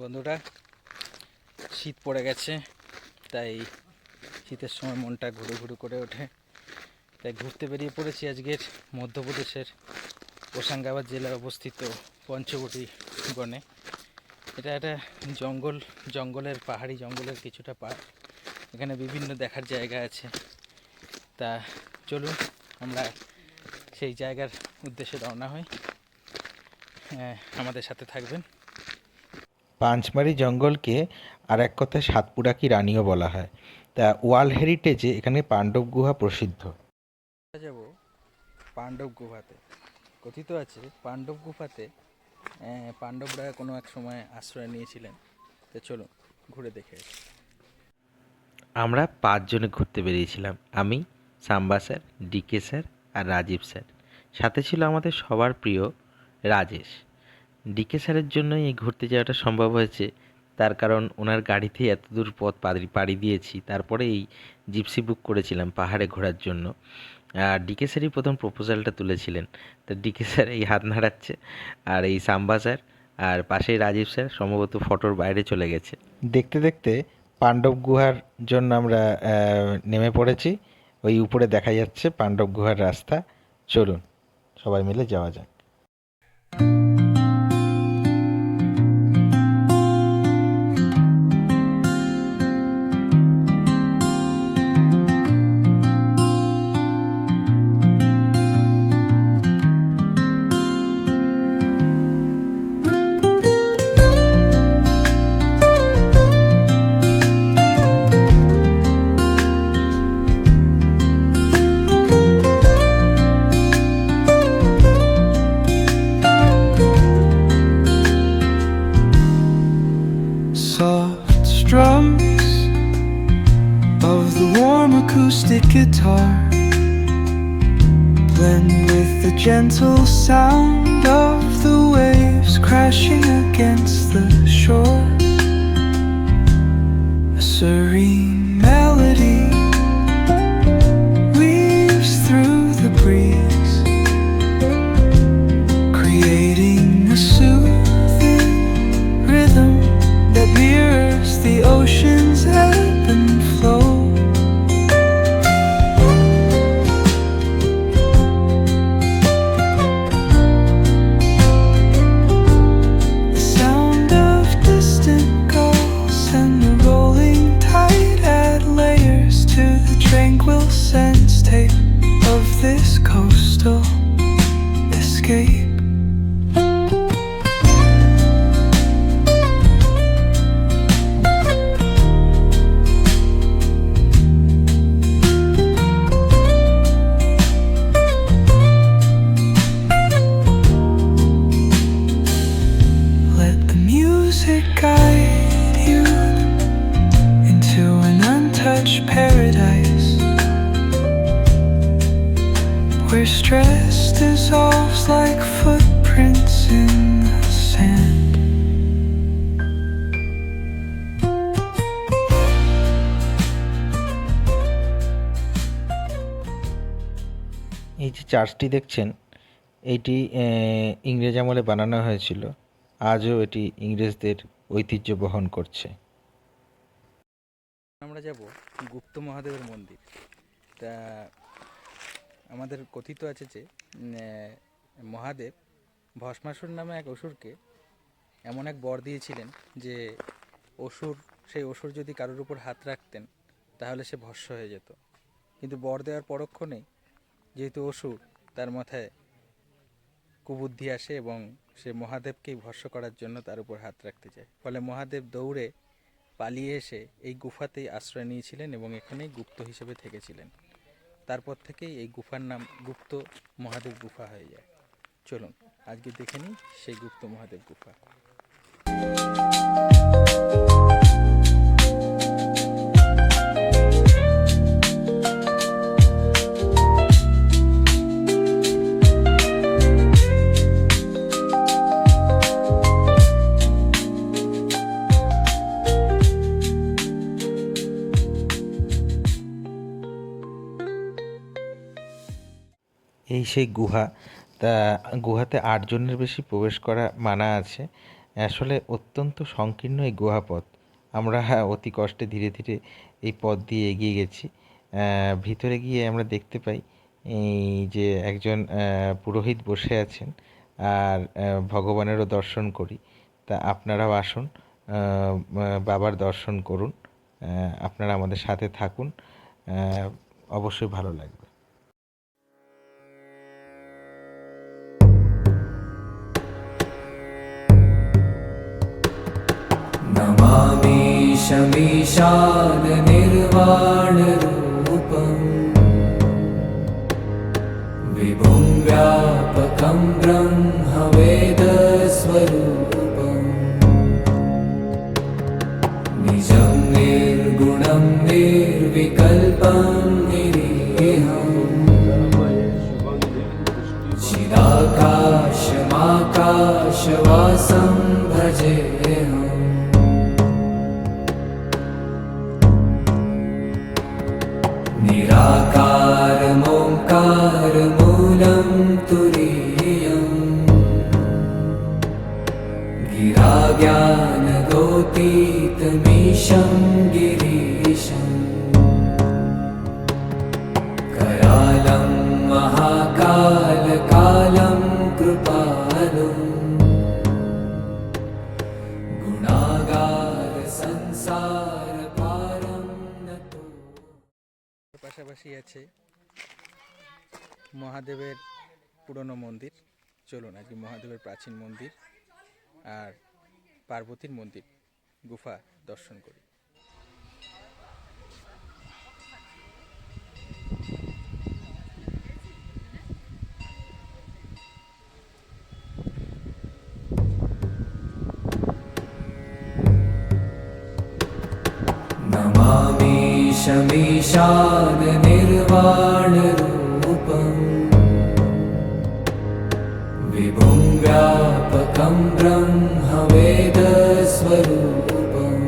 বন্ধুরা, শীত পড়ে গেছে, তাই শীতের সময় মনটা ঘুরু ঘুরু করে ওঠে। তাই ঘুরতে বেরিয়ে পড়েছি আজকের মধ্যপ্রদেশের হোশাঙ্গাবাদ জেলায় অবস্থিত পঞ্চবটি বনে। এটা একটা জঙ্গলের পাহাড়ি জঙ্গলের কিছুটা পার। এখানে বিভিন্ন দেখার জায়গা আছে। তা চলুন আমরা সেই জায়গার উদ্দেশ্যে রওনা হই। আমাদের সাথে থাকবেন। পাঁচমারি জঙ্গলকে আর এক কথায় সাতপুরা কি রানীও বলা হয়। তা ওয়ার্ল্ড হেরিটেজে এখানে পাণ্ডব গুহা প্রসিদ্ধ। যাব পাণ্ডব গুহাতে। কথিত আছে পাণ্ডব গুহাতে পাণ্ডবরা কোনো এক সময় আশ্রয় নিয়েছিলেন। তো চলুন ঘুরে দেখে আসি। আমরা 5 জনে ঘুরতে বেরিয়েছিলাম। আমি, সাম্বা স্যার, ডিকে স্যার আর রাজীব স্যার। সাথে ছিল আমাদের সবার প্রিয় রাজেশ। ডিকে স্যারের জন্যই এই ঘুরতে যাওয়াটা সম্ভব হয়েছে। তার কারণ ওনার গাড়িতেই এত দূর পথ পাড়ি দিয়েছি। তারপরে এই জিপসি বুক করেছিলাম পাহাড়ে ঘোরার জন্য। আর ডিকে স্যারই প্রথম প্রপোজালটা তুলেছিলেন। তো ডিকে স্যার এই হাত নাড়াচ্ছে, আর এই সাম্বা স্যার আর পাশেই রাজীব স্যার সম্ভবত ফটোর বাইরে চলে গেছে। দেখতে দেখতে পাণ্ডব গুহার জন্য আমরা নেমে পড়েছি। ওই উপরে দেখা যাচ্ছে পাণ্ডব গুহার রাস্তা। চলুন সবাই মিলে যাওয়া যাক। Soft strums of the warm acoustic guitar blend with the gentle sound of the waves crashing against the shore. A serene melody weaves through the breeze, creating a soothing rhythm that mirrors the ocean's ebb and flow. The sound of distant gulls and the rolling tide add layers to the tranquil sense tape of this coastal escape. Let the music guide you into an untouched paradise where stress dissolves like footprints in the sand. এই যে চার্চটি দেখছেন, এইটি ইংরেজ আমলে বানানো হয়েছিল। আজও এটি ইংরেজদের ঐতিহ্য বহন করছে। আমরা যাব গুপ্ত মহাদেবের মন্দির। তা আমাদের কথিত আছে যে মহাদেব ভস্মাসুর নামে এক অসুরকে এমন এক বর দিয়েছিলেন যে সেই অসুর যদি কারোর উপর হাত রাখতেন তাহলে সে ভস্ম হয়ে যেত। কিন্তু বর দেওয়ার পরক্ষণেই যেহেতু অসুর, তার মাথায় কুবুদ্ধি আসে এবং সে মহাদেবকেই ভস্ম করার জন্য তার উপর হাত রাখতে চায়। ফলে মহাদেব দৌড়ে পালিয়ে এসে এই গুফাতেই আশ্রয় নিয়েছিলেন এবং এখানেই গুপ্ত হিসেবে থেকেছিলেন। তারপর থেকেই এই গুফার নাম গুপ্ত মহাদেব গুফা হয়ে যায়। চলুন আজকে দেখে নিই সেই গুপ্ত মহাদেব গুফা। এই সেই গুহা। তা গুহাতে 8 জনের বেশি প্রবেশ করা মানা আছে। আসলে অত্যন্ত সংকীর্ণ এই গুহাপথ। আমরা অতি কষ্টে ধীরে ধীরে এই পথ দিয়ে এগিয়ে গেছি। ভিতরে গিয়ে আমরা দেখতে পাই এই যে একজন পুরোহিত বসে আছেন, আর ভগবানেরও দর্শন করি। তা আপনারাও আসুন, বাবার দর্শন করুন, আপনারা আমাদের সাথে থাকুন, অবশ্যই ভালো লাগবে। नमामि शमीशाननिर्वाणरूपम् विभुं व्यापकं ब्रह्मवेदस्वरूपम् निजं निर्गुणं निर्विकल्पं निरीहम् चिदाकाशमाकाशवासं भजेऽहम् निराकारमोङ्कारमूलं तुरीयम् गिराज्ञानगोतीतमीशं गिरीशम् करालं महाकालकालं कृपालुं गुणागार संसारपारं नतो। পাশাপাশি আছে মহাদেবের পুরনো মন্দির। চলুন আজকে মহাদেবের প্রাচীন মন্দির আর পার্বতীর মন্দির গুফা দর্শন করি। नमामि शमीशाननिर्वाणरूपम् विभुं व्यापकं ब्रह्मवेदस्वरूपम्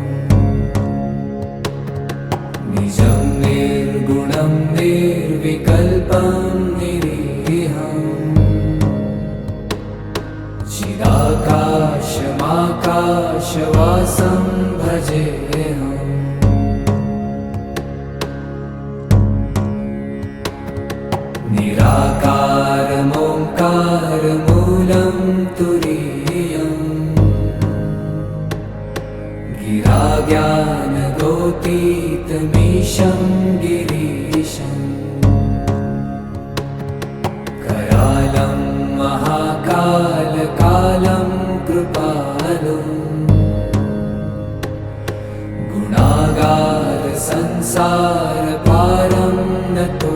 निजं निर्गुणं निर्विकल्पं निरीहम् चिदाकाशमाकाशवासं भजेऽहम् निराकारमोङ्कारमूलं तुरीयम् गिराज्ञानगोतीतमीशं गिरीशम् करालं महाकालकालं कृपालुं गुणागार संसारपारं नतो।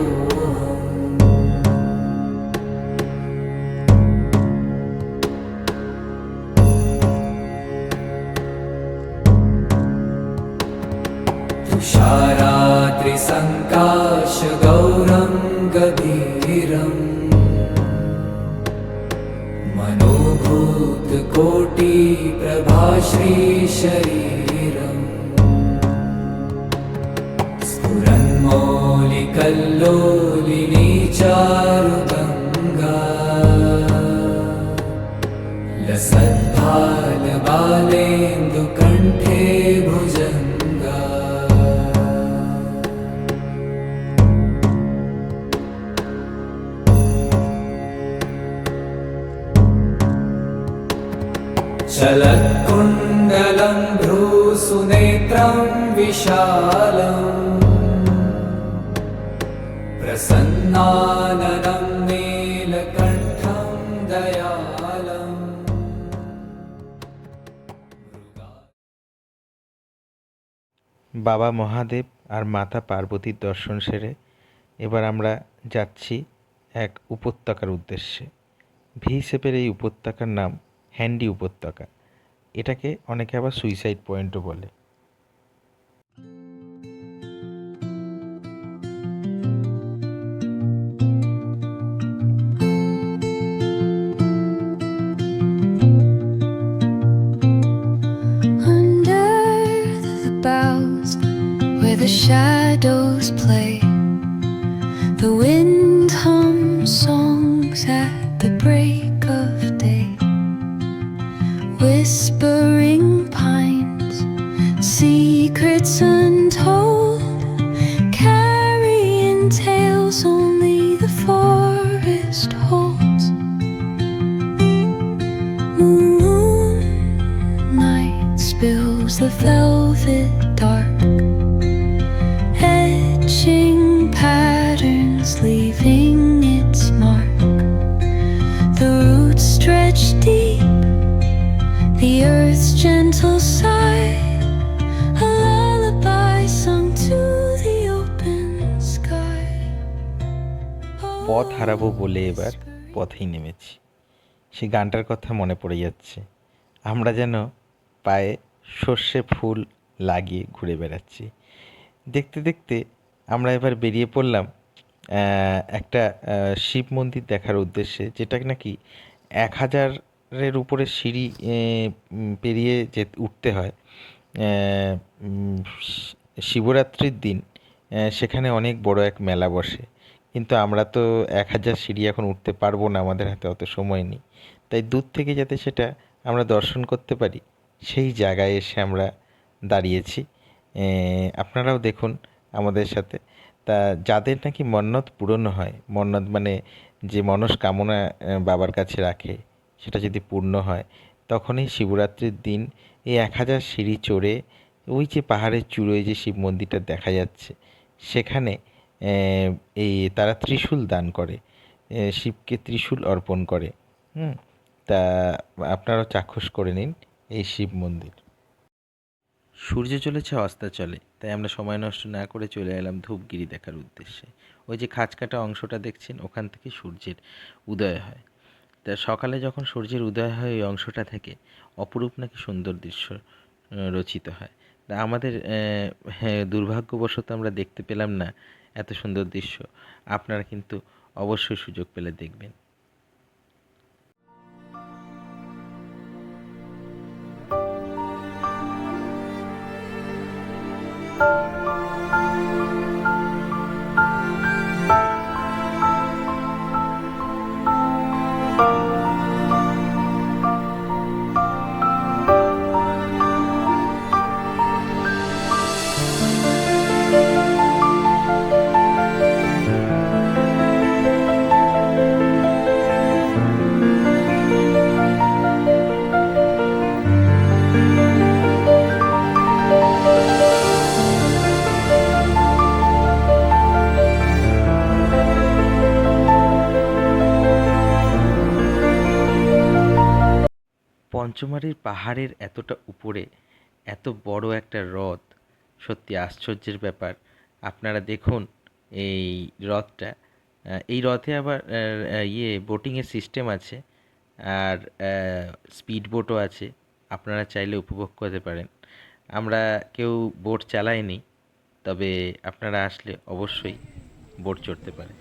तुषारात्रिसङ्काशगौरं गभीरम् मनोभूतकोटिप्रभाश्रीशरीरम् स्फुरन्मौलिकल्लोलिनी चारुगङ्गा लसद्भालबालेन्दुकण्ठे भुजङ्गा चलत्कुण्डलं भ्रूसुनेत्रं विशालम् प्रसन्नाननं नीलकण्ठं दयालम्। বাবা মহাদেব আর মাতা পার্বতীর দর্শন সেরে এবার আমরা যাচ্ছি এক উপত্যকার উদ্দেশ্যে। ভি শেপের এই উপত্যকার নাম হ্যান্ডি উপত্যকা। এটাকে অনেকে আবার সুইসাইড পয়েন্টও বলে। Under the boughs where the shadows play, the wind hums songs at the break of day. Whisper spills the velvet dark, etching patterns, leaving its mark. The roots stretch deep, the earth's gentle sigh, a lullaby sung to the open sky. পথ হারাবো বলে এবার পথেই নেমেছি। সেই গানটার কথা মনে পড়ে যাচ্ছে। আমরা যেন পায়ে সর্ষে ফুল লাগিয়ে ঘুরে বেড়াচ্ছি। দেখতে দেখতে আমরা এবার বেরিয়ে পড়লাম একটা শিব মন্দির দেখার উদ্দেশ্যে, যেটা নাকি 1000-এর উপরে সিঁড়ি পেরিয়ে উঠতে হয়। শিবরাত্রির দিন সেখানে অনেক বড় এক মেলা বসে, কিন্তু আমরা তো 1000 সিঁড়ি এখন উঠতে পারবো না, আমাদের হাতে অত সময় নেই। তাই দূর থেকে যাতে সেটা আমরা দর্শন করতে পারি সেই জায়গায় এসে আমরা দাঁড়িয়েছি। আপনারাও দেখুন আমাদের সাথে। তা যাদের নাকি মন্নত পূরণ হয়, মন্নত মানে যে মনস্কামনা বাবার কাছে রাখে, সেটা যদি পূর্ণ হয়, তখনই শিবরাত্রির দিন এই 1000 সিঁড়ি চড়ে ওই যে পাহাড়ের চূড়োয় যে শিব মন্দিরটা দেখা যাচ্ছে, সেখানে এই তারা ত্রিশূল দান করে, শিবকে ত্রিশূল অর্পণ করে। তা আপনারাও চাক্ষুষ করে নিন এই শিব মন্দির। সূর্য চলেছে অস্তাচলে, তাই আমরা সময় নষ্ট না করে চলে এলাম ধূপগিরি দেখার উদ্দেশ্যে। ওই যে খাঁজ কাটা অংশটা দেখছেন, ওখান থেকে সূর্যের উদয় হয়। তা সকালে যখন সূর্যের উদয় হয় ওই অংশটা থেকে অপরূপ নাকি সুন্দর দৃশ্য রচিত হয়। তা আমাদের হ্যাঁ, দুর্ভাগ্যবশত আমরা দেখতে পেলাম না এত সুন্দর দৃশ্য। আপনারা কিন্তু অবশ্যই সুযোগ পেলে দেখবেন। পঞ্চমারির পাহাড়ের এতটা উপরে এত বড় একটা হ্রদ, সত্যি আশ্চর্যের ব্যাপার। আপনারা দেখুন এই হ্রদটা, এই হ্রদে আবার বোটিংয়ের সিস্টেম আছে, আর স্পিড বোটও আছে, আপনারা চাইলে উপভোগ করতে পারেন। আমরা কেউ বোট চালাইনি, তবে আপনারা আসলে অবশ্যই বোট চড়তে পারেন।